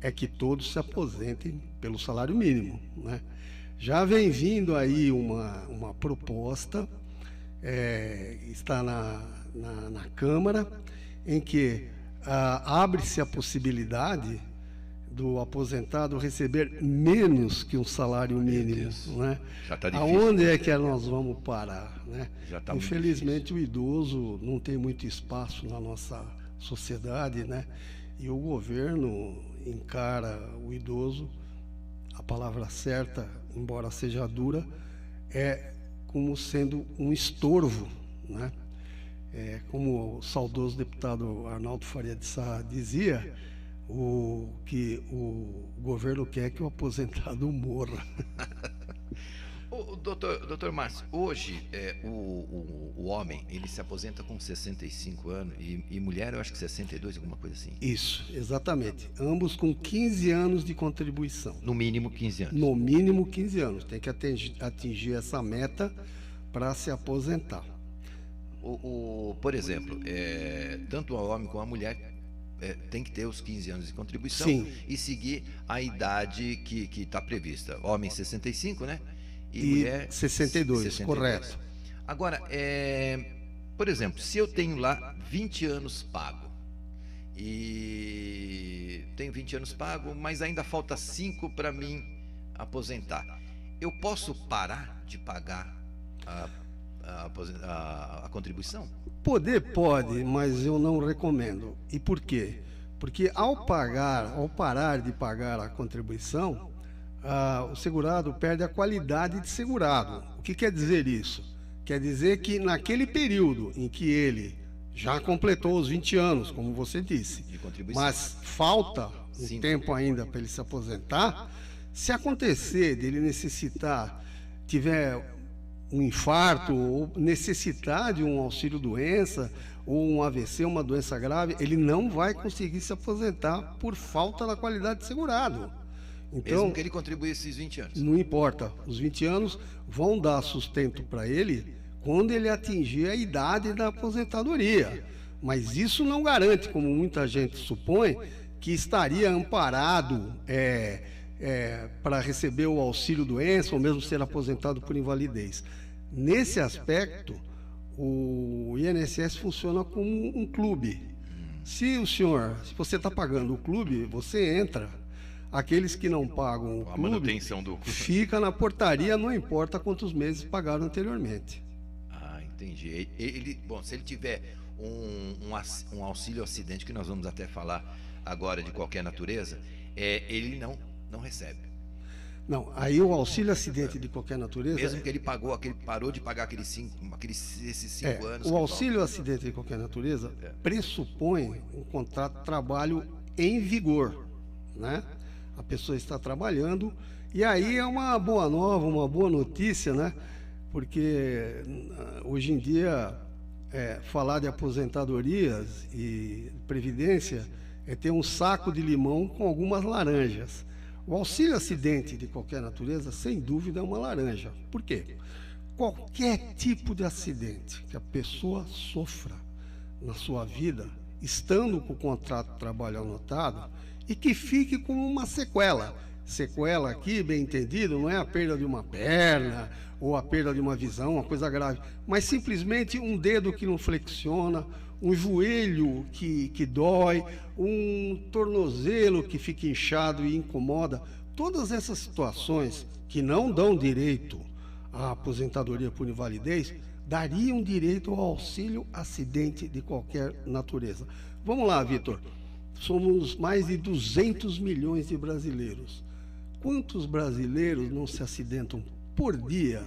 é que todos se aposentem pelo salário mínimo, né? Já vem vindo aí uma proposta, está na Câmara, em que abre-se a possibilidade do aposentado receber menos que um salário mínimo, né? Já está difícil. Aonde é que nós vamos parar, né? Já tá Infelizmente o idoso não tem muito espaço na nossa sociedade, né? E o governo encara o idoso, a palavra certa, embora seja dura, é como sendo um estorvo, né? Como o saudoso deputado Arnaldo Faria de Sá dizia, que o governo quer que o aposentado morra. Doutor Márcio, hoje o homem ele se aposenta com 65 anos e mulher eu acho que 62, alguma coisa assim. Isso, exatamente. Ambos com 15 anos de contribuição. No mínimo 15 anos. No mínimo 15 anos. Tem que atingir essa meta para se aposentar. Por exemplo, tanto o homem como a mulher tem que ter os 15 anos de contribuição. Sim. E seguir a idade que está prevista. Homem 65, né? E mulher 62, correto. Agora, por exemplo, se eu tenho lá 20 anos pago e tenho 20 anos pago, mas ainda falta 5 para mim aposentar, eu posso parar de pagar a contribuição? Pode, mas eu não recomendo. E por quê? Porque ao parar de pagar a contribuição, o segurado perde a qualidade de segurado. O que quer dizer isso? Quer dizer que naquele período em que ele já completou os 20 anos, como você disse, de contribuição, mas falta um tempo ainda para ele se aposentar, se acontecer dele tiver um infarto ou necessitar de um auxílio-doença ou um AVC, uma doença grave, ele não vai conseguir se aposentar por falta da qualidade de segurado. Então, mesmo que ele contribua esses 20 anos. Não importa, os 20 anos vão dar sustento para ele quando ele atingir a idade da aposentadoria. Mas isso não garante, como muita gente supõe, que estaria amparado para receber o auxílio-doença ou mesmo ser aposentado por invalidez. Nesse aspecto, o INSS funciona como um clube. Se você está pagando o clube, você entra. Aqueles que não pagam o clube, manutenção fica na portaria, não importa quantos meses pagaram anteriormente. Entendi. Bom, se ele tiver um auxílio acidente, que nós vamos até falar agora de qualquer natureza, ele não recebe. Não, aí o auxílio acidente de qualquer natureza... Mesmo que ele parou de pagar esses 5 anos... O auxílio acidente de qualquer natureza pressupõe um contrato de trabalho em vigor, né? A pessoa está trabalhando, e aí é uma boa nova, uma boa notícia, né? Porque hoje em dia falar de aposentadorias e previdência é ter um saco de limão com algumas laranjas. O auxílio acidente de qualquer natureza, sem dúvida, é uma laranja. Por quê? Qualquer tipo de acidente que a pessoa sofra na sua vida, estando com o contrato de trabalho anotado, e que fique como uma sequela. Sequela aqui, bem entendido, não é a perda de uma perna ou a perda de uma visão, uma coisa grave, mas simplesmente um dedo que não flexiona, um joelho que dói, um tornozelo que fica inchado e incomoda. Todas essas situações que não dão direito à aposentadoria por invalidez, dariam direito ao auxílio acidente de qualquer natureza. Vamos lá, Vitor. Somos mais de 200 milhões de brasileiros. Quantos brasileiros não se acidentam por dia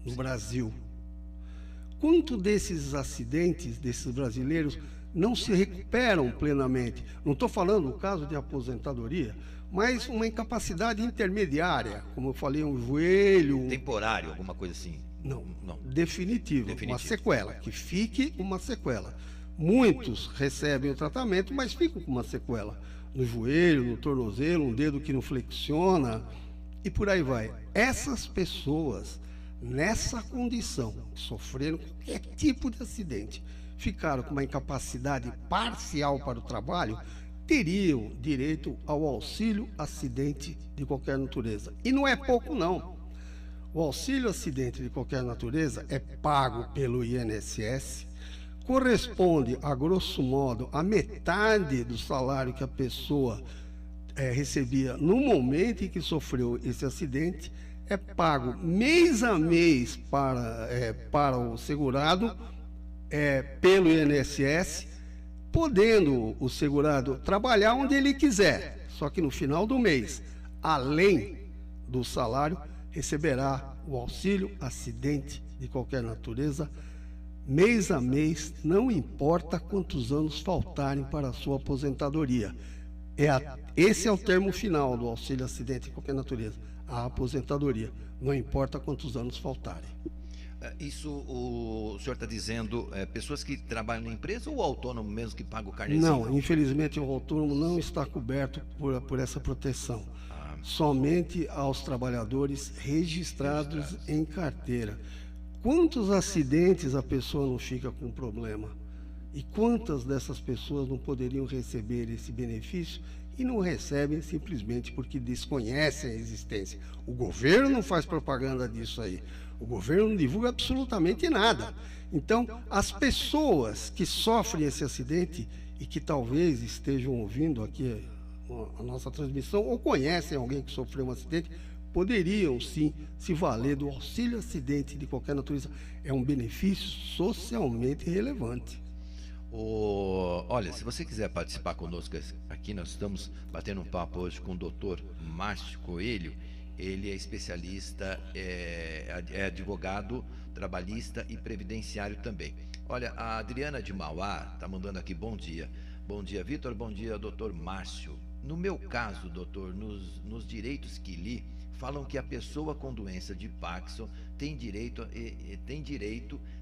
no Brasil? Quanto desses acidentes, desses brasileiros, não se recuperam plenamente? Não estou falando no caso de aposentadoria, mas uma incapacidade intermediária, como eu falei, um joelho... Temporário, alguma coisa assim? Não. Definitivo. Uma sequela, que fique uma sequela. Muitos recebem o tratamento, mas ficam com uma sequela no joelho, no tornozelo, um dedo que não flexiona e por aí vai. Essas pessoas, nessa condição, sofreram qualquer tipo de acidente, ficaram com uma incapacidade parcial para o trabalho, teriam direito ao auxílio acidente de qualquer natureza. E não é pouco, não. O auxílio acidente de qualquer natureza é pago pelo INSS, corresponde, a grosso modo, a metade do salário que a pessoa recebia no momento em que sofreu esse acidente, é pago mês a mês para o segurado pelo INSS, podendo o segurado trabalhar onde ele quiser, só que no final do mês, além do salário, receberá o auxílio acidente de qualquer natureza, mês a mês, não importa quantos anos faltarem para a sua aposentadoria. Esse é o termo final do auxílio acidente de qualquer natureza, a aposentadoria, não importa quantos anos faltarem. Isso o senhor está dizendo pessoas que trabalham na empresa ou o autônomo mesmo que paga o carnezinho? Não, infelizmente o autônomo não está coberto por essa proteção. Somente aos trabalhadores registrados em carteira. Quantos acidentes a pessoa não fica com problema? E quantas dessas pessoas não poderiam receber esse benefício e não recebem simplesmente porque desconhecem a existência? O governo não faz propaganda disso aí. O governo não divulga absolutamente nada. Então, as pessoas que sofrem esse acidente e que talvez estejam ouvindo aqui a nossa transmissão ou conhecem alguém que sofreu um acidente, poderiam sim se valer do auxílio acidente de qualquer natureza. É um benefício socialmente relevante. Olha, se você quiser participar conosco aqui, nós estamos batendo um papo hoje com o Dr. Márcio Coelho. Ele é especialista, é advogado trabalhista e previdenciário também. Olha, a Adriana de Mauá está mandando aqui bom dia. Bom dia, Vitor. Bom dia, doutor Márcio. No meu caso, doutor, nos direitos que li, falam que a pessoa com doença de Parkinson tem direito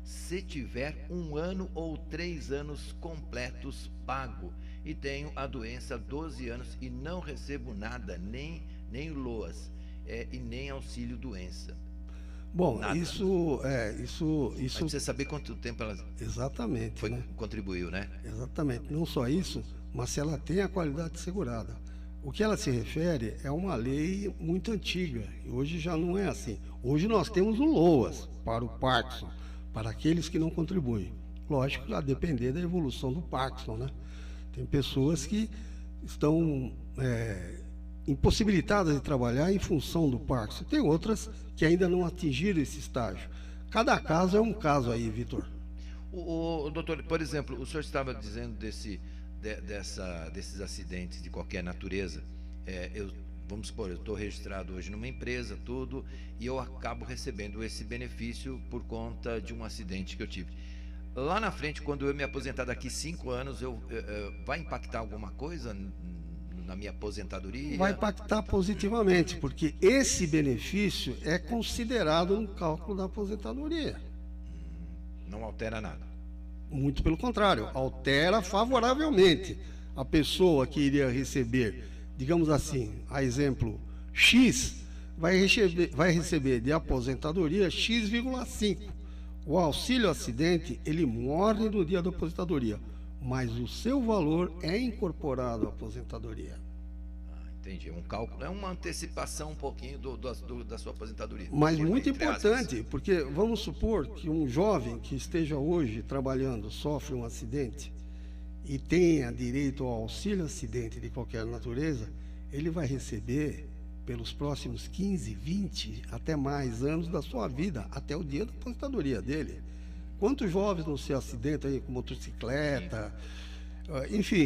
se tiver 1 ano ou 3 anos completos pago. E tenho a doença há 12 anos e não recebo nada, nem LOAS e nem auxílio doença. Bom, nada. Isso precisa saber quanto tempo ela exatamente contribuiu, né? Exatamente. Não só isso, mas se ela tem a qualidade segurada. O que ela se refere é uma lei muito antiga, e hoje já não é assim. Hoje nós temos o LOAS para o Parkinson, para aqueles que não contribuem. Lógico, a depender da evolução do Parkinson, né? Tem pessoas que estão impossibilitadas de trabalhar em função do Parkinson. Tem outras que ainda não atingiram esse estágio. Cada caso é um caso aí, Vitor. Doutor, por exemplo, o senhor estava dizendo desses acidentes de qualquer natureza. Vamos supor, eu estou registrado hoje numa empresa, tudo, e eu acabo recebendo esse benefício por conta de um acidente que eu tive. Lá na frente, quando eu me aposentar daqui 5 anos, vai impactar alguma coisa na minha aposentadoria? Vai impactar positivamente, porque esse benefício é considerado no cálculo da aposentadoria. Não altera nada. Muito pelo contrário, altera favoravelmente. A pessoa que iria receber, digamos assim, a exemplo X, vai receber de aposentadoria X,5. O auxílio acidente, ele morre no dia da aposentadoria, mas o seu valor é incorporado à aposentadoria. Entendi, um cálculo, é uma antecipação um pouquinho da sua aposentadoria. Mas muito importante, porque vamos supor que um jovem que esteja hoje trabalhando sofre um acidente e tenha direito ao auxílio acidente de qualquer natureza, ele vai receber pelos próximos 15, 20, até mais anos da sua vida, até o dia da aposentadoria dele. Quantos jovens não se acidentam aí com motocicleta? Enfim,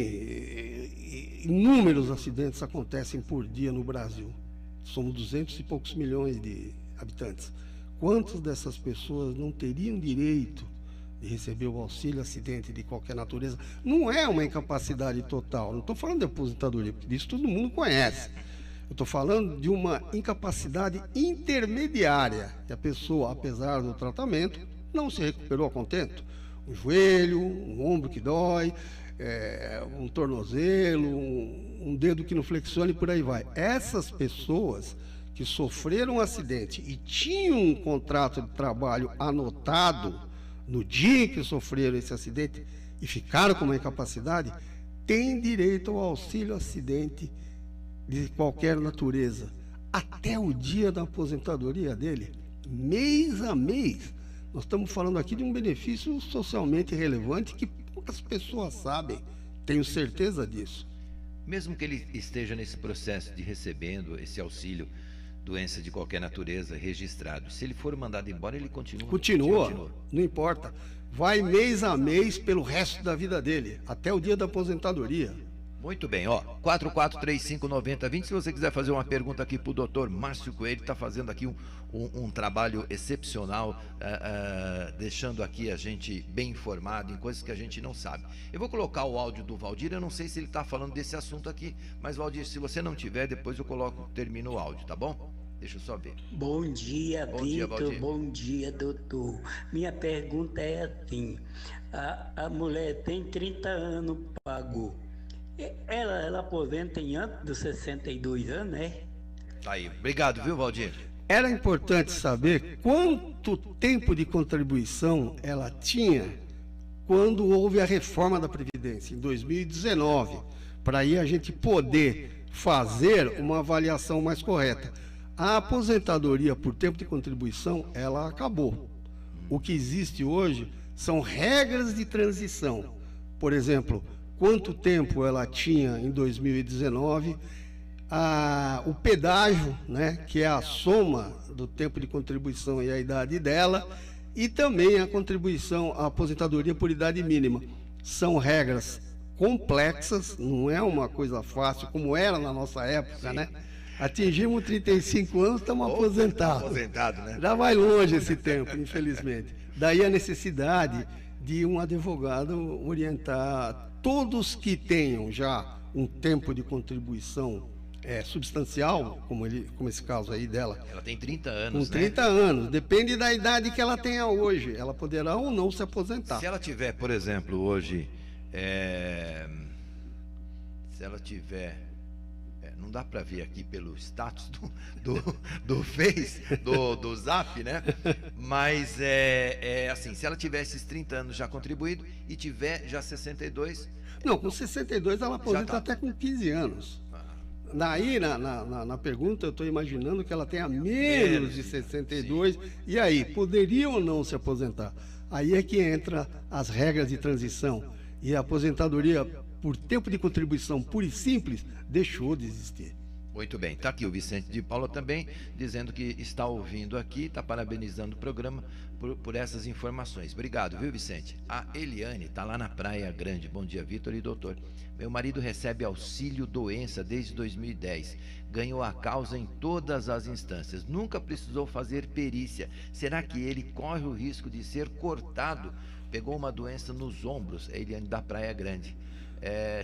inúmeros acidentes acontecem por dia no Brasil. Somos 200 e poucos milhões de habitantes. Quantas dessas pessoas não teriam direito de receber o auxílio acidente de qualquer natureza? Não é uma incapacidade total, não estou falando de aposentadoria, porque isso todo mundo conhece. Eu estou falando de uma incapacidade intermediária, que a pessoa, apesar do tratamento, não se recuperou a contento. Um joelho, um ombro que dói, um tornozelo, um dedo que não flexiona e por aí vai. Essas pessoas que sofreram um acidente e tinham um contrato de trabalho anotado no dia em que sofreram esse acidente e ficaram com uma incapacidade, tem direito ao auxílio acidente de qualquer natureza, até o dia da aposentadoria dele, mês a mês. Nós estamos falando aqui de um benefício socialmente relevante que poucas pessoas sabem, tenho certeza disso. Mesmo que ele esteja nesse processo de recebendo esse auxílio doença de qualquer natureza registrado, se ele for mandado embora, ele continua. Não importa. Vai mês a mês pelo resto da vida dele, até o dia da aposentadoria. Muito bem, ó, 44359020, se você quiser fazer uma pergunta aqui para o doutor Márcio Coelho, está fazendo aqui um trabalho excepcional, deixando aqui a gente bem informado em coisas que a gente não sabe. Eu vou colocar o áudio do Valdir, eu não sei se ele está falando desse assunto aqui, mas Valdir, se você não tiver, depois eu termino o áudio, tá bom? Deixa eu só ver. Bom dia, Vitor. Bom dia, doutor. Minha pergunta é assim, a mulher tem 30 anos, pagou. Ela aposenta antes dos 62 anos, né? Tá aí. Obrigado, viu, Valdir? Era importante saber quanto tempo de contribuição ela tinha quando houve a reforma da Previdência, em 2019, para aí a gente poder fazer uma avaliação mais correta. A aposentadoria por tempo de contribuição, ela acabou. O que existe hoje são regras de transição. Por exemplo, quanto tempo ela tinha em 2019, o pedágio, né, que é a soma do tempo de contribuição e a idade dela, e também a contribuição à aposentadoria por idade mínima. São regras complexas, não é uma coisa fácil, como era na nossa época, né? Atingimos 35 anos, estamos aposentados. Aposentado, né? Já vai longe esse tempo, infelizmente. Daí a necessidade de um advogado orientar todos que tenham já um tempo de contribuição substancial, como esse caso aí dela. Ela tem 30 anos, com 30 anos, depende da idade que ela tenha hoje. Ela poderá ou não se aposentar. Se ela tiver, por exemplo, hoje, se ela tiver, não dá para ver aqui pelo status do Face, do Zap, né? Mas assim, se ela tiver esses 30 anos já contribuído e tiver já 62... Não, com 62 ela aposenta até com 15 anos. Daí, na pergunta, eu estou imaginando que ela tenha menos de 62. Sim. E aí, poderia ou não se aposentar? Aí é que entra as regras de transição. E a aposentadoria por tempo de contribuição pura e simples deixou de existir. Muito bem, está aqui o Vicente de Paula também, dizendo que está ouvindo aqui, está parabenizando o programa por essas informações. Obrigado, viu, Vicente? A Eliane está lá na Praia Grande. Bom dia, Vitor e doutor. Meu marido recebe auxílio doença desde 2010. Ganhou a causa em todas as instâncias. Nunca precisou fazer perícia. Será que ele corre o risco de ser cortado? Pegou uma doença nos ombros. A Eliane da Praia Grande.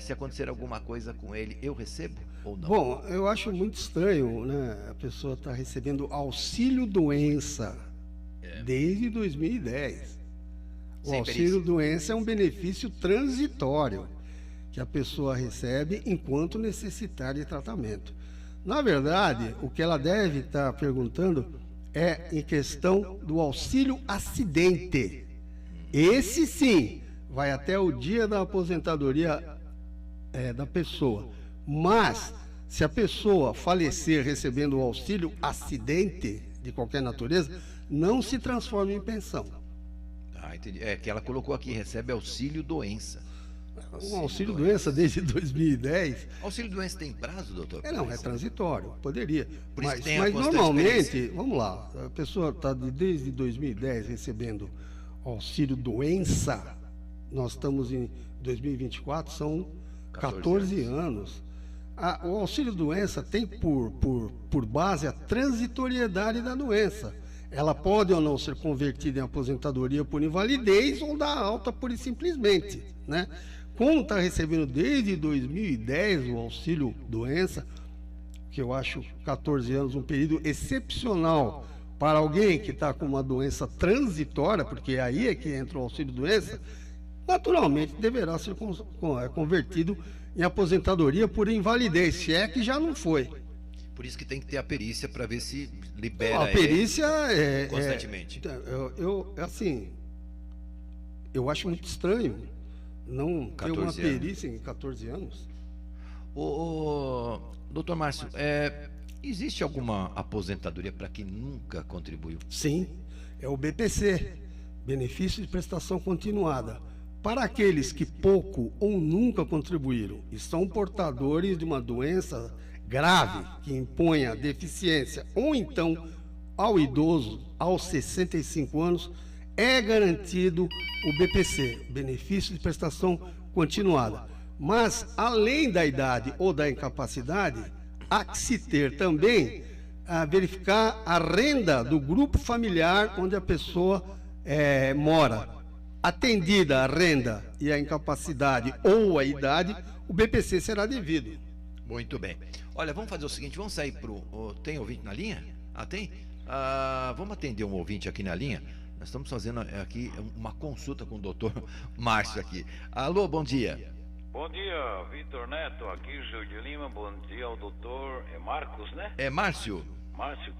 Se acontecer alguma coisa com ele, eu recebo ou não? Bom, eu acho muito estranho, né? A pessoa está recebendo auxílio doença desde 2010. O auxílio doença é um benefício transitório que a pessoa recebe enquanto necessitar de tratamento. Na verdade, o que ela deve estar perguntando é em questão do auxílio acidente. Esse sim vai até o dia da aposentadoria da pessoa. Mas, se a pessoa falecer recebendo o auxílio acidente de qualquer natureza, não se transforma em pensão. Ah, entendi. Que ela colocou aqui, recebe auxílio doença. Um auxílio doença desde 2010. Auxílio doença tem prazo, doutor? Não, é transitório, poderia. Mas normalmente, vamos lá, a pessoa está desde 2010 recebendo auxílio doença. Nós estamos em 2024, são 14 anos. O auxílio doença tem por base a transitoriedade da doença. Ela pode ou não ser convertida em aposentadoria por invalidez ou dar alta pura e simplesmente, né? Como está recebendo desde 2010 o auxílio doença, que eu acho 14 anos um período excepcional para alguém que está com uma doença transitória, porque aí é que entra o auxílio doença, naturalmente deverá ser convertido em aposentadoria por invalidez, se é que já não foi. Por isso que tem que ter a perícia para ver se libera a perícia constantemente. Eu acho muito estranho não ter uma perícia em 14 anos. Doutor Márcio, existe alguma aposentadoria para quem nunca contribuiu? Sim, é o BPC, Benefício de Prestação Continuada. Para aqueles que pouco ou nunca contribuíram e são portadores de uma doença grave que imponha deficiência, ou então ao idoso, aos 65 anos, é garantido o BPC, Benefício de Prestação Continuada. Mas, além da idade ou da incapacidade, há que se ter também verificar a renda do grupo familiar onde a pessoa mora. Atendida a renda e a incapacidade ou a idade, o BPC será devido. Muito bem. Olha, vamos fazer o seguinte, vamos sair tem ouvinte na linha? Tem? Vamos atender um ouvinte aqui na linha. Nós estamos fazendo aqui uma consulta com o doutor Márcio aqui. Alô, bom dia. Bom dia, Vitor Neto, aqui Júlio de Lima. Bom dia ao doutor Marcos, né? É Márcio? Márcio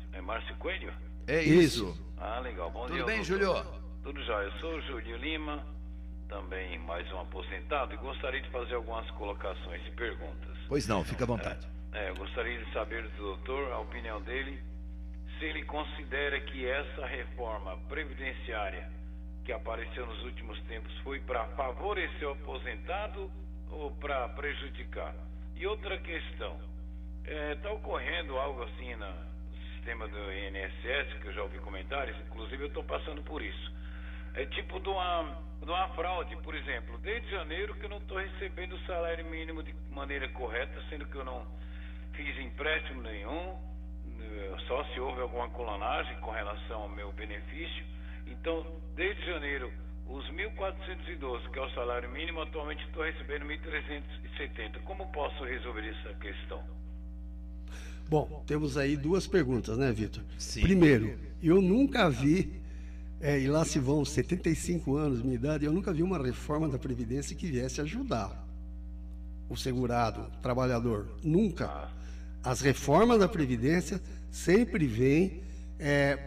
Coelho? É isso. Legal. Bom dia. Tudo bem, doutor. Júlio? Tudo já. Eu sou o Júlio Lima, também mais um aposentado, e gostaria de fazer algumas colocações e perguntas. Pois não, fica à vontade. Eu gostaria de saber do doutor a opinião dele, se ele considera que essa reforma previdenciária que apareceu nos últimos tempos foi para favorecer o aposentado ou para prejudicar. E outra questão, está ocorrendo algo assim no sistema do INSS, que eu já ouvi comentários, inclusive eu estou passando por isso. É tipo de uma fraude, por exemplo, desde janeiro que eu não estou recebendo o salário mínimo de maneira correta, sendo que eu não fiz empréstimo nenhum, só se houve alguma clonagem com relação ao meu benefício. Então, desde janeiro, os 1.412, que é o salário mínimo, atualmente estou recebendo 1.370. Como posso resolver essa questão? Bom, temos aí duas perguntas, né, Vitor? Sim. Primeiro, eu nunca vi, e lá se vão 75 anos, minha idade, eu nunca vi uma reforma da Previdência que viesse ajudar o segurado, o trabalhador. Nunca. As reformas da Previdência sempre vêm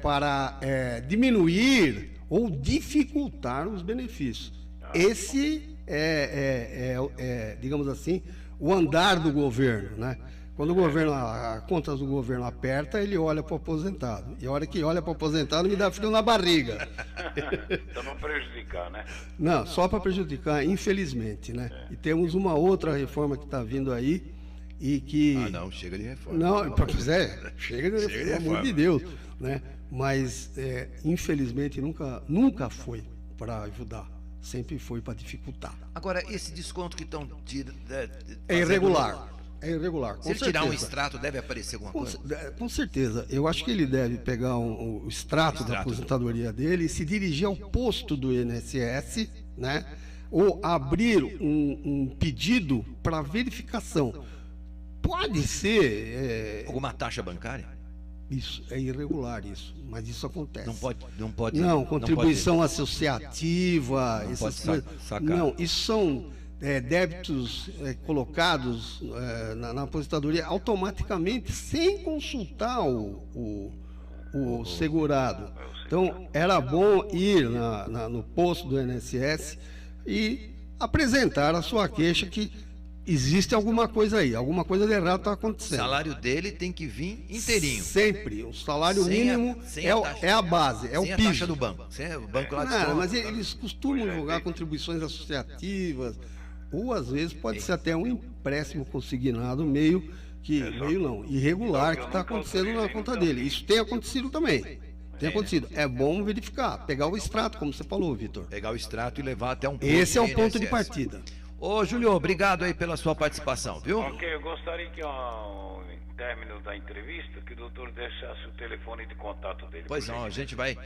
para diminuir ou dificultar os benefícios. Esse digamos assim, o andar do governo, né? Quando o governo, a conta do governo aperta, ele olha para o aposentado. E a hora que olha para o aposentado, me dá frio na barriga. Só para prejudicar, né? Não, só para prejudicar, infelizmente, né? E temos uma outra reforma que está vindo aí e que... não, chega de reforma. Não, chega de reforma, pelo amor de Deus, né? Mas, infelizmente, nunca foi para ajudar. Sempre foi para dificultar. Agora, esse desconto que estão tirando... É irregular. É irregular. Se ele tirar um extrato, deve aparecer alguma coisa? Com certeza. Eu acho que ele deve pegar o extrato da aposentadoria dele e se dirigir ao posto do INSS, né? Ou abrir um pedido para verificação. Pode ser... Alguma taxa bancária? Isso, é irregular isso, mas isso acontece. Não pode. Não, contribuição associativa, essas coisas. Não, isso são débitos colocados na aposentadoria automaticamente, sem consultar o segurado. Então, era bom ir no posto do INSS e apresentar a sua queixa que existe alguma coisa aí, alguma coisa de errado está acontecendo. O salário dele tem que vir inteirinho. Sempre. O salário mínimo é a base, é o piso. Sem a taxa do banco. O banco lá não, mas eles costumam jogar contribuições associativas, ou às vezes pode ser até um empréstimo consignado meio irregular que está acontecendo na conta dele. Isso tem acontecido também. Tem acontecido. É bom verificar, pegar o extrato, como você falou, Vitor. Pegar o extrato e levar até um ponto. Esse é o ponto de partida. Ô, Júlio, obrigado aí pela sua participação, viu? Ok, eu gostaria que ao término da entrevista, que o doutor deixasse o telefone de contato dele. Pois não, a gente vai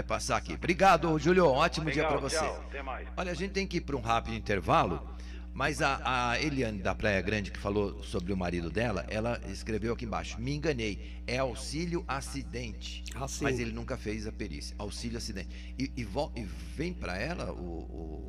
passar aqui. Obrigado, Júlio, ótimo dia para você. Tchau, até mais. Olha, a gente tem que ir para um rápido intervalo, mas a Eliane da Praia Grande, que falou sobre o marido dela, ela escreveu aqui embaixo, me enganei, é auxílio acidente, mas ele nunca fez a perícia, auxílio acidente. E vem para ela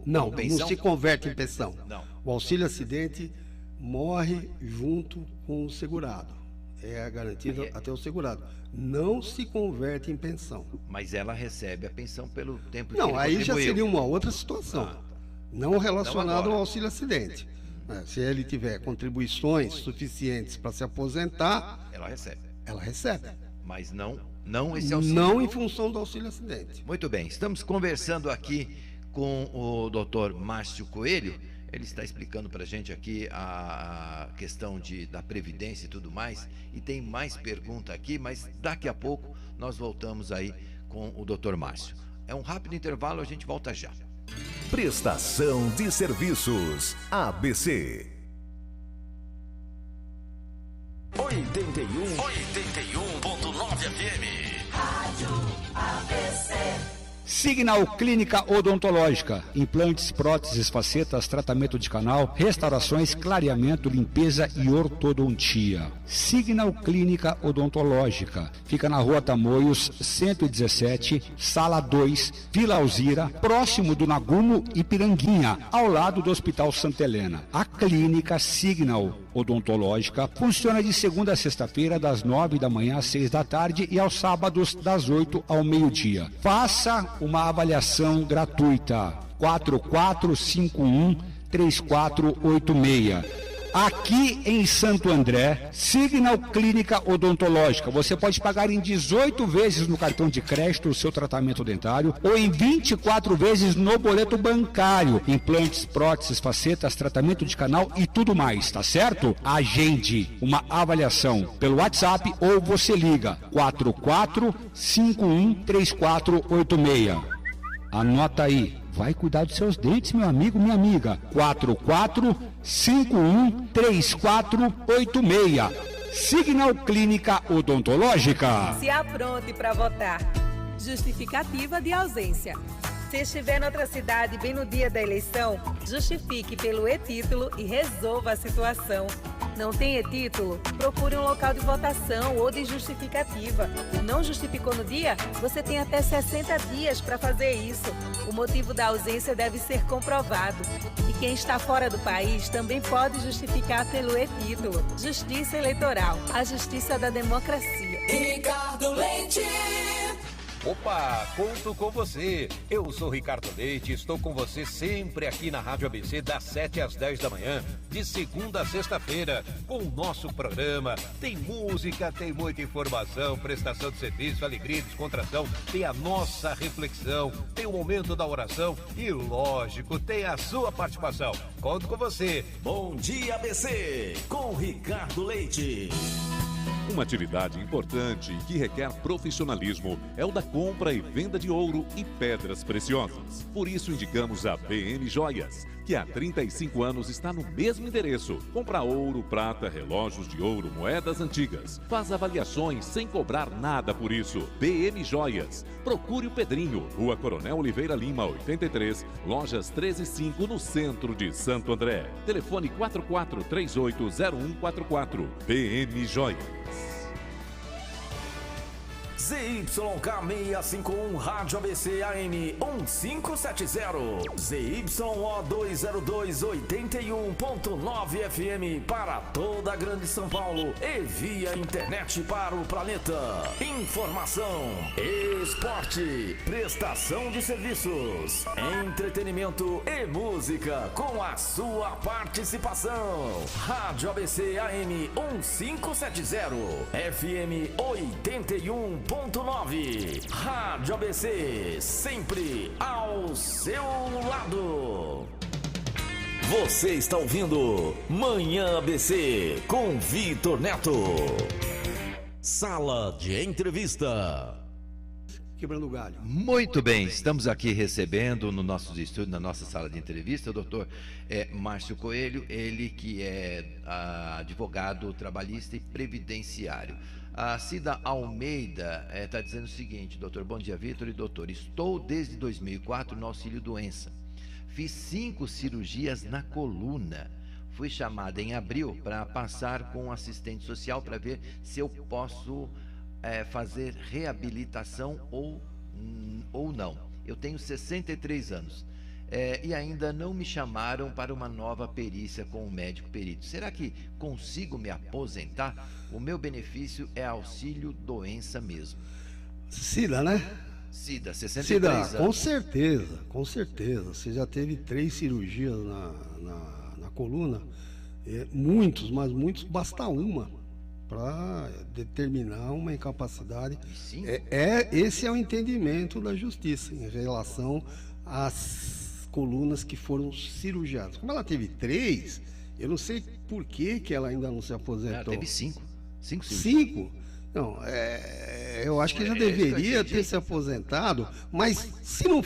não se converte em pensão. Não. O auxílio acidente morre junto com o segurado. É garantido até o segurado. Não se converte em pensão. Mas ela recebe a pensão pelo tempo que não, ele aí contribuiu. Já seria uma outra situação. não relacionado ao auxílio acidente. Se ele tiver contribuições suficientes para se aposentar, ela recebe. Mas não esse auxílio. Não em função do auxílio acidente. Muito bem, estamos conversando aqui com o Dr. Márcio Coelho. Ele está explicando para a gente aqui a questão da Previdência e tudo mais. E tem mais pergunta aqui, mas daqui a pouco nós voltamos aí com o Dr. Márcio. É um rápido intervalo, a gente volta já. Prestação de serviços ABC 81.9 FM. Rádio ABC. Signal Clínica Odontológica, implantes, próteses, facetas, tratamento de canal, restaurações, clareamento, limpeza e ortodontia. Signal Clínica Odontológica, fica na Rua Tamoios, 117, Sala 2, Vila Alzira, próximo do Nagumo e Piranguinha, ao lado do Hospital Santa Helena. A clínica Signal Odontológica funciona de segunda a sexta-feira, das 9 da manhã às 6 da tarde e aos sábados, das 8 ao meio-dia. Faça uma avaliação gratuita. 4451-3486. Aqui em Santo André, Signal Clínica Odontológica. Você pode pagar em 18 vezes no cartão de crédito o seu tratamento dentário ou em 24 vezes no boleto bancário. Implantes, próteses, facetas, tratamento de canal e tudo mais, tá certo? Agende uma avaliação pelo WhatsApp ou você liga 4451-3486. Anota aí. Vai cuidar dos seus dentes, meu amigo, minha amiga. 4451-3486. Signal Clínica Odontológica. Se apronte para votar. Justificativa de ausência. Se estiver em outra cidade bem no dia da eleição, justifique pelo e-título e resolva a situação. Não tem e-título? Procure um local de votação ou de justificativa. Não justificou no dia? Você tem até 60 dias para fazer isso. O motivo da ausência deve ser comprovado. E quem está fora do país também pode justificar pelo e-título. Justiça Eleitoral, a justiça da democracia. Ricardo Leite. Opa, conto com você. Eu sou Ricardo Leite e estou com você sempre aqui na Rádio ABC das 7 às 10 da manhã, de segunda a sexta-feira, com o nosso programa. Tem música, tem muita informação, prestação de serviço, alegria, descontração, tem a nossa reflexão, tem o momento da oração e, lógico, tem a sua participação. Conto com você. Bom dia, ABC, com Ricardo Leite. Uma atividade importante e que requer profissionalismo é o da compra e venda de ouro e pedras preciosas. Por isso indicamos a BM Joias, que há 35 anos está no mesmo endereço. Compra ouro, prata, relógios de ouro, moedas antigas. Faz avaliações sem cobrar nada por isso. BM Joias. Procure o Pedrinho, Rua Coronel Oliveira Lima, 83, lojas 13 e 5, no centro de Santo André. Telefone 44380144. BM Joias. ZYK651 Rádio ABC AM 1570, ZYO202 81.9 FM para toda a Grande São Paulo e via internet para o planeta. Informação, esporte, prestação de serviços, entretenimento e música com a sua participação. Rádio ABC AM 1570, FM 81.9. Rádio ABC, sempre ao seu lado. Você está ouvindo Manhã ABC com Vitor Neto. Sala de entrevista. Quebrando o galho. Muito bem, estamos aqui recebendo no nosso estúdio, na nossa sala de entrevista, o doutor Márcio Coelho, ele que é advogado trabalhista e previdenciário. A Cida Almeida está dizendo o seguinte: doutor, bom dia, Vitor e doutor, estou desde 2004 no auxílio doença, fiz 5 cirurgias na coluna, fui chamada em abril para passar com um assistente social para ver se eu posso fazer reabilitação ou não. Eu tenho 63 anos e ainda não me chamaram para uma nova perícia com o médico perito. Será que consigo me aposentar? O meu benefício é auxílio doença mesmo. Cida, né? Cida, 63 Cida, anos. com certeza. Você já teve 3 cirurgias na coluna, muitos, basta uma para determinar uma incapacidade. Esse é o entendimento da justiça em relação às colunas que foram cirurgiadas. Como ela teve 3, eu não sei por que ela ainda não se aposentou. Ela teve 5. 5? Não, eu acho que já deveria ter se aposentado, mas se não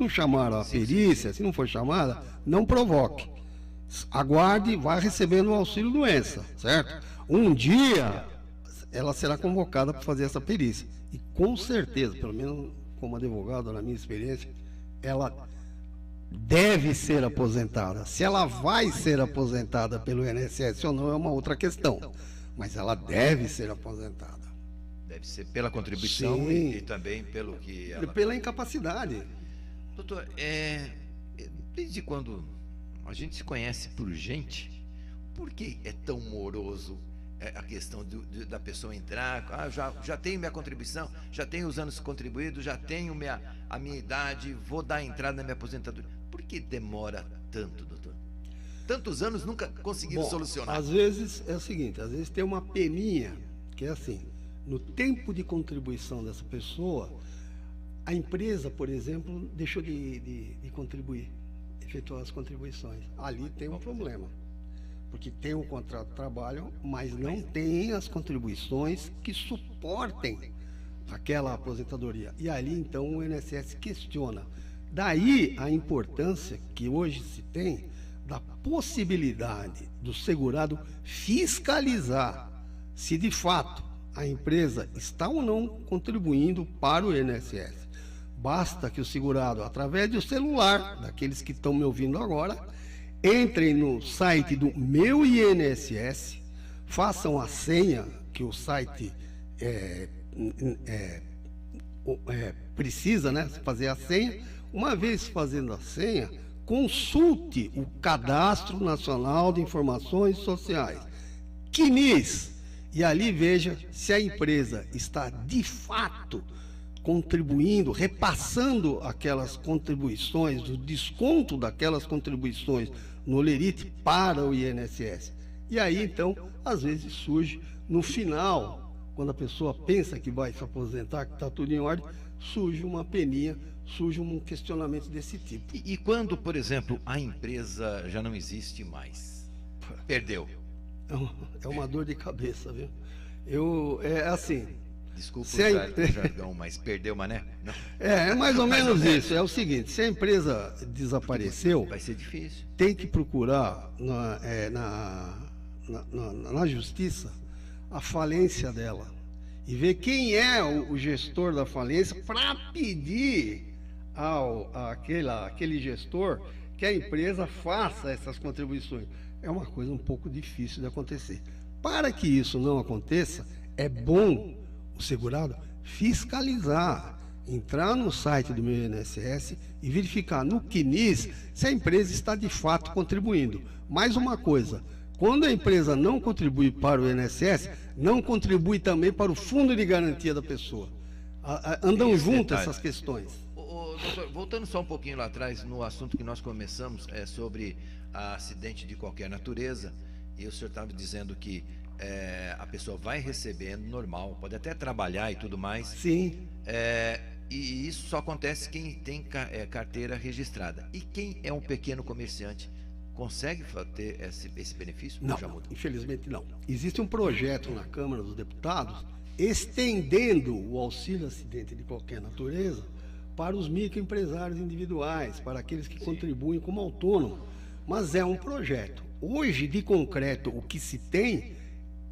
chamaram a perícia, se não for chamada, não provoque. Aguarde, vá recebendo o auxílio doença, certo? Um dia ela será convocada para fazer essa perícia. E com certeza, pelo menos como advogado, na minha experiência, ela deve ser aposentada. Se ela vai ser aposentada pelo INSS ou não é uma outra questão. Mas ela deve ser aposentada. Deve ser pela contribuição e também pelo que ela... Pela incapacidade. Doutor, desde quando a gente se conhece por gente, por que é tão moroso a questão da pessoa entrar? Já tenho minha contribuição, já tenho os anos contribuídos, já tenho a minha idade, vou dar entrada na minha aposentadoria. Por que demora tanto, doutor? Tantos anos nunca conseguiram solucionar. Às vezes é o seguinte, às vezes tem uma peninha, que é assim, no tempo de contribuição dessa pessoa, a empresa, por exemplo, deixou de contribuir, efetuar as contribuições. Ali tem um problema, porque tem um contrato de trabalho, mas não tem as contribuições que suportem aquela aposentadoria. E ali, então, o INSS questiona. Daí a importância que hoje se tem da possibilidade do segurado fiscalizar se de fato a empresa está ou não contribuindo para o INSS. Basta que o segurado, através do celular, daqueles que estão me ouvindo agora, entrem no site do Meu INSS, façam a senha que o site precisa, né, fazer a senha. Uma vez fazendo a senha, consulte o Cadastro Nacional de Informações Sociais, CNIS, e ali veja se a empresa está de fato contribuindo, repassando aquelas contribuições, o desconto daquelas contribuições no Lerite para o INSS. E aí, então, às vezes surge, no final, quando a pessoa pensa que vai se aposentar, que está tudo em ordem, surge uma peninha, surge um questionamento desse tipo. E quando, por exemplo, a empresa já não existe mais? Perdeu? É uma dor de cabeça, viu? Assim... Desculpa o jargão, mas perdeu, mané? Não. É mais ou menos isso. É o seguinte, se a empresa desapareceu... Vai ser difícil. Tem que procurar na justiça a falência dela. E ver quem é o gestor da falência para pedir àquele gestor que a empresa faça essas contribuições. É uma coisa um pouco difícil de acontecer. Para que isso não aconteça, é bom o segurado fiscalizar, entrar no site do Meu INSS e verificar no CNIS se a empresa está de fato contribuindo. Mais uma coisa, quando a empresa não contribui para o INSS, não contribui também para o fundo de garantia da pessoa. Andam juntas essas questões. Doutor, voltando só um pouquinho lá atrás no assunto que nós começamos, sobre acidente de qualquer natureza, e o senhor estava dizendo que a pessoa vai recebendo normal, pode até trabalhar e tudo mais. Sim. E isso só acontece quem tem carteira registrada. E quem é um pequeno comerciante consegue ter esse benefício? Não, infelizmente não. Existe um projeto na Câmara dos Deputados estendendo o auxílio acidente de qualquer natureza para os microempresários individuais, para aqueles que contribuem como autônomo. Mas é um projeto. Hoje, de concreto, o que se tem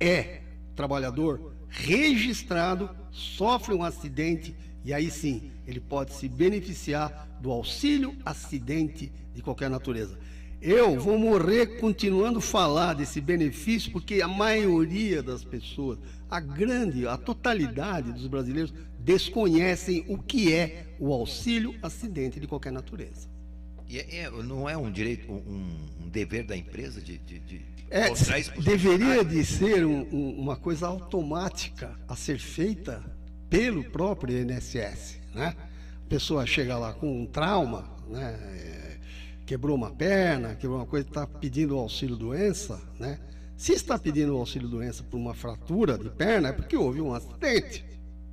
é trabalhador registrado, sofre um acidente e aí sim ele pode se beneficiar do auxílio acidente de qualquer natureza. Eu vou morrer continuando a falar desse benefício porque a maioria das pessoas, a totalidade dos brasileiros desconhecem o que é o auxílio acidente de qualquer natureza. E não é um direito, um dever da empresa de deveria de ser uma coisa automática a ser feita pelo próprio INSS, né? A pessoa chega lá com um trauma, né? Quebrou uma perna, quebrou uma coisa, está pedindo o auxílio-doença, né? Se está pedindo o auxílio-doença por uma fratura de perna, é porque houve um acidente.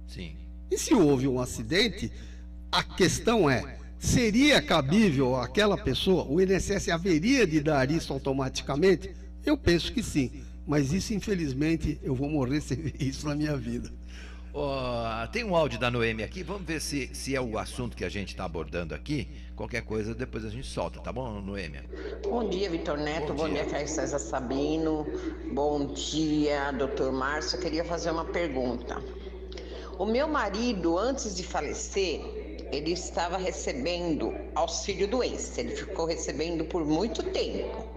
Sim. E se houve um acidente, a questão é, seria cabível àquela pessoa, o INSS haveria de dar isso automaticamente? Eu penso que sim, mas isso, infelizmente, eu vou morrer sem ver isso na minha vida. Tem um áudio da Noemi aqui, vamos ver se é o assunto que a gente está abordando aqui. Qualquer coisa, depois a gente solta, tá bom, Noemi? Bom dia, Vitor Neto, bom dia, Caio César Sabino, bom dia, doutor Márcio. Eu queria fazer uma pergunta. O meu marido, antes de falecer, ele estava recebendo auxílio-doença, ele ficou recebendo por muito tempo.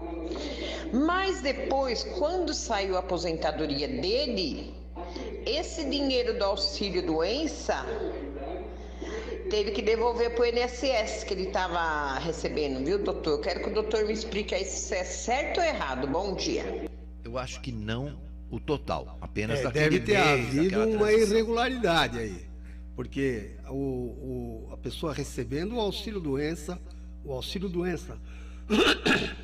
Mas depois, quando saiu a aposentadoria dele, esse dinheiro do auxílio-doença teve que devolver para o INSS que ele estava recebendo, viu, doutor? Eu quero que o doutor me explique aí se é certo ou errado. Bom dia. Eu acho que não o total, apenas deve ter havido uma irregularidade aí, porque a pessoa recebendo o auxílio-doença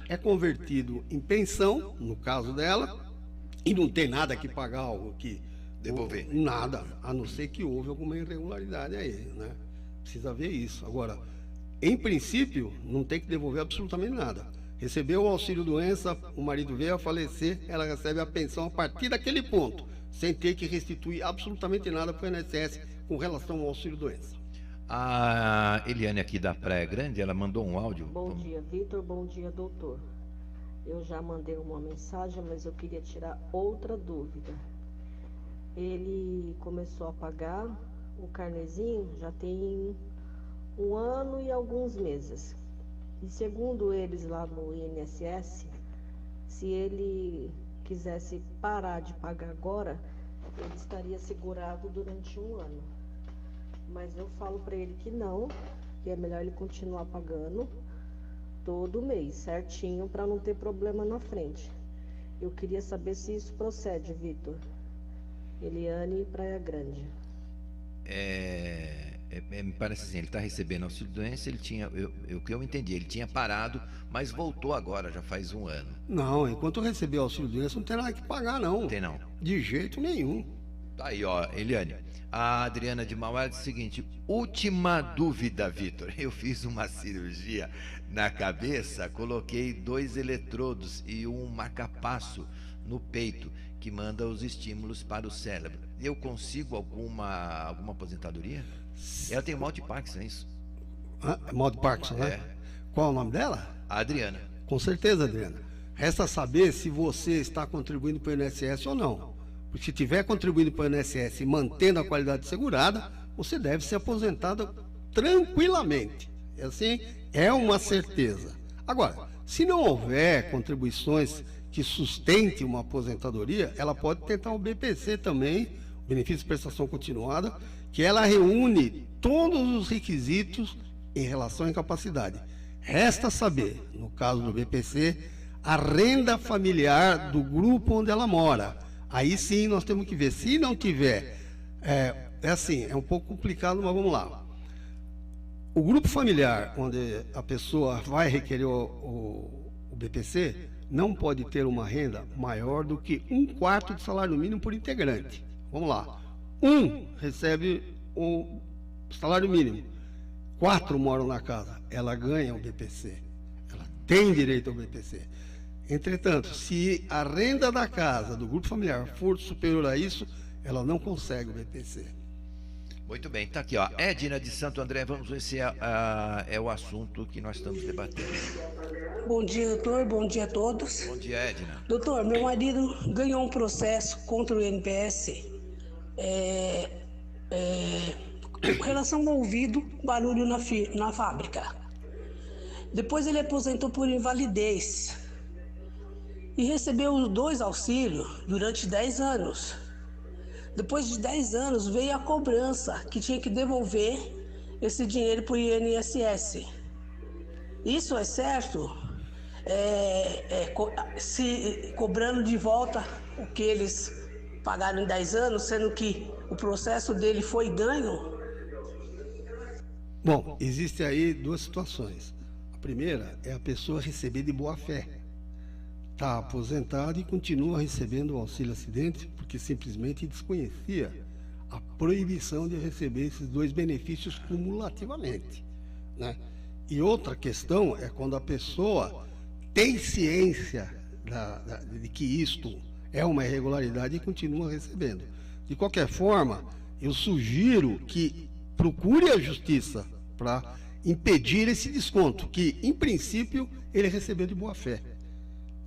é convertido em pensão, no caso dela, e não tem nada que pagar, algo que devolver. Nada, a não ser que houve alguma irregularidade aí, né? Precisa ver isso. Agora, em princípio, não tem que devolver absolutamente nada. Recebeu o auxílio-doença, o marido veio a falecer, ela recebe a pensão a partir daquele ponto, sem ter que restituir absolutamente nada para o INSS com relação ao auxílio-doença. A Eliane aqui da Praia Grande, ela mandou um áudio. Bom dia, Vitor, bom dia, doutor. Eu já mandei uma mensagem, mas eu queria tirar outra dúvida. Ele começou a pagar o carnezinho já tem 1 ano e alguns meses. E segundo eles lá no INSS, se ele quisesse parar de pagar agora, ele estaria segurado durante 1 ano. Mas eu falo para ele que não, que é melhor ele continuar pagando todo mês, certinho, para não ter problema na frente. Eu queria saber se isso procede, Vitor. Eliane, Praia Grande. Me parece assim, ele está recebendo auxílio-doença, ele tinha, o que eu entendi, ele tinha parado, mas voltou agora, já faz 1 ano. Não, enquanto receber auxílio-doença não tem nada que pagar, não. Tem não? De jeito nenhum. Tá aí, ó, Eliane. A Adriana de Mauá diz o seguinte: última dúvida, Vitor. Eu fiz uma cirurgia na cabeça, coloquei 2 eletrodos e um marca-passo no peito que manda os estímulos para o cérebro. Eu consigo alguma aposentadoria? Ela tem mal de Parkinson, é isso? Mal de Parkinson, né? Qual é o nome dela? A Adriana. Com certeza, Adriana. Resta saber se você está contribuindo para o INSS ou não. Porque se estiver contribuindo para o INSS e mantendo a qualidade segurada, você deve ser aposentado tranquilamente. Assim, é uma certeza. Agora, se não houver contribuições que sustente uma aposentadoria, ela pode tentar o BPC também, o benefício de prestação continuada, que ela reúne todos os requisitos em relação à incapacidade. Resta saber, no caso do BPC, a renda familiar do grupo onde ela mora. Aí sim nós temos que ver. Se não tiver, é um pouco complicado, mas vamos lá. O grupo familiar onde a pessoa vai requerer o BPC não pode ter uma renda maior do que 1/4 do salário mínimo por integrante. Vamos lá. 1 recebe o salário mínimo, 4 moram na casa, ela ganha o BPC, ela tem direito ao BPC. Entretanto, se a renda da casa, do grupo familiar, for superior a isso, ela não consegue o BPC. Muito bem, tá aqui, ó. Edna de Santo André, vamos ver se é o assunto que nós estamos debatendo. Bom dia, doutor, bom dia a todos. Bom dia, Edna. Doutor, meu marido ganhou um processo contra o INPS com relação ao ouvido, barulho na fábrica. Depois ele aposentou por invalidez e recebeu os 2 auxílios durante 10 anos. Depois de 10 anos veio a cobrança que tinha que devolver esse dinheiro para o INSS. Isso é certo? Se cobrando de volta o que eles pagaram em 10 anos, sendo que o processo dele foi ganho? Bom, existem aí duas situações. A primeira é a pessoa receber de boa fé. Está aposentado e continua recebendo o auxílio acidente porque simplesmente desconhecia a proibição de receber esses dois benefícios cumulativamente, né? E outra questão é quando a pessoa tem ciência de que isto é uma irregularidade e continua recebendo. De qualquer forma, eu sugiro que procure a justiça para impedir esse desconto, que em princípio ele recebeu de boa fé.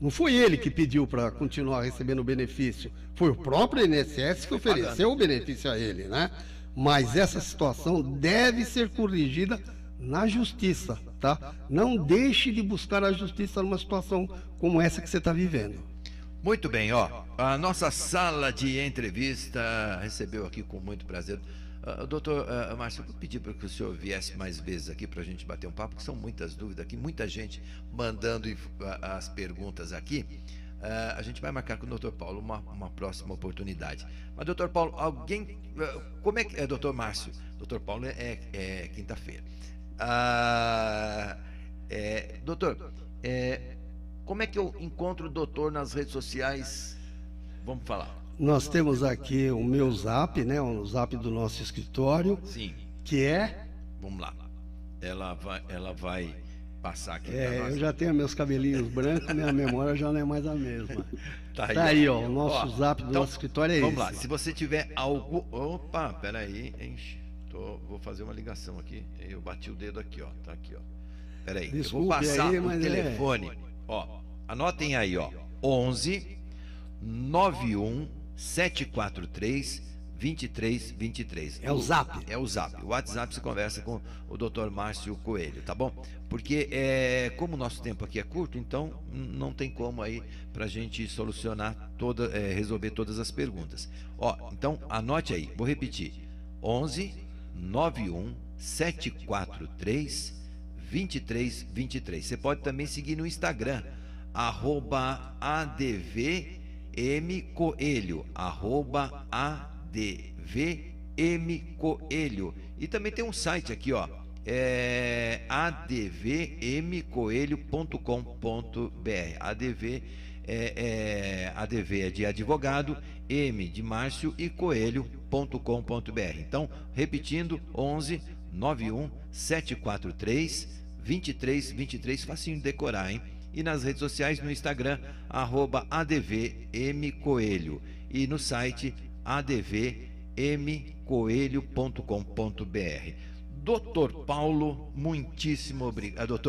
Não foi ele que pediu para continuar recebendo o benefício, foi o próprio INSS que ofereceu o benefício a ele, né? Mas essa situação deve ser corrigida na justiça, tá? Não deixe de buscar a justiça numa situação como essa que você está vivendo. Muito bem, ó, a nossa sala de entrevista recebeu aqui com muito prazer. Doutor Márcio, eu vou pedir para que o senhor viesse mais vezes aqui para a gente bater um papo, porque são muitas dúvidas aqui, muita gente mandando as perguntas aqui. A gente vai marcar com o doutor Paulo uma próxima oportunidade. Mas, doutor Paulo, como é que... doutor Márcio, doutor Paulo é quinta-feira. Doutor, como é que eu encontro o doutor nas redes sociais? Vamos falar. Nós temos aqui o meu zap, né? O zap do nosso escritório. Sim. Que é... Vamos lá. Ela vai passar aqui para nós. Eu já tenho meus cabelinhos brancos, minha memória já não é mais a mesma. Tá aí, ó. O nosso zap do nosso escritório é esse. Vamos lá. Se você tiver algo... Opa, peraí. Vou fazer uma ligação aqui. Eu bati o dedo aqui, ó. Tá aqui, ó. Peraí. Eu vou passar o telefone. Ó, anotem aí, ó. 11 91 743 2323. É o zap. É o zap. O WhatsApp você conversa com o Dr. Márcio Coelho, tá bom? Porque como o nosso tempo aqui é curto, então não tem como aí pra gente solucionar resolver todas as perguntas. Ó, então anote aí, vou repetir. 11 91 743 2323. Você pode também seguir no Instagram, @advmcoelho, @advmcoelho. E também tem um site aqui, ó, advmcoelho.com.br. ADV é de advogado, M de Márcio e coelho.com.br. Então, repetindo, 11 91 743 2323, facinho de decorar, hein? E nas redes sociais, no Instagram, @advmcoelho, e no site advmcoelho.com.br. Doutor Paulo, muitíssimo obrigado.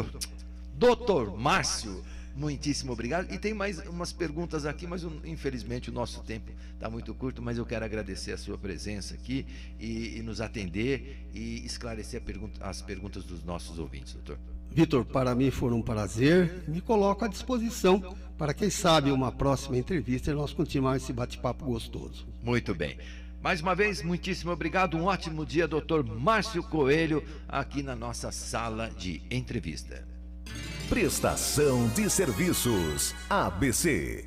Doutor Márcio, muitíssimo obrigado. E tem mais umas perguntas aqui, mas infelizmente o nosso tempo está muito curto, mas eu quero agradecer a sua presença aqui e nos atender e esclarecer as perguntas dos nossos ouvintes, doutor. Vitor, para mim foi um prazer, me coloco à disposição para, quem sabe, uma próxima entrevista e nós continuarmos esse bate-papo gostoso. Muito bem. Mais uma vez, muitíssimo obrigado, um ótimo dia, doutor Márcio Coelho, aqui na nossa sala de entrevista. Prestação de serviços ABC.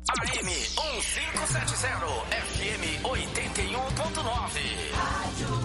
AM 1570, FM 81.9.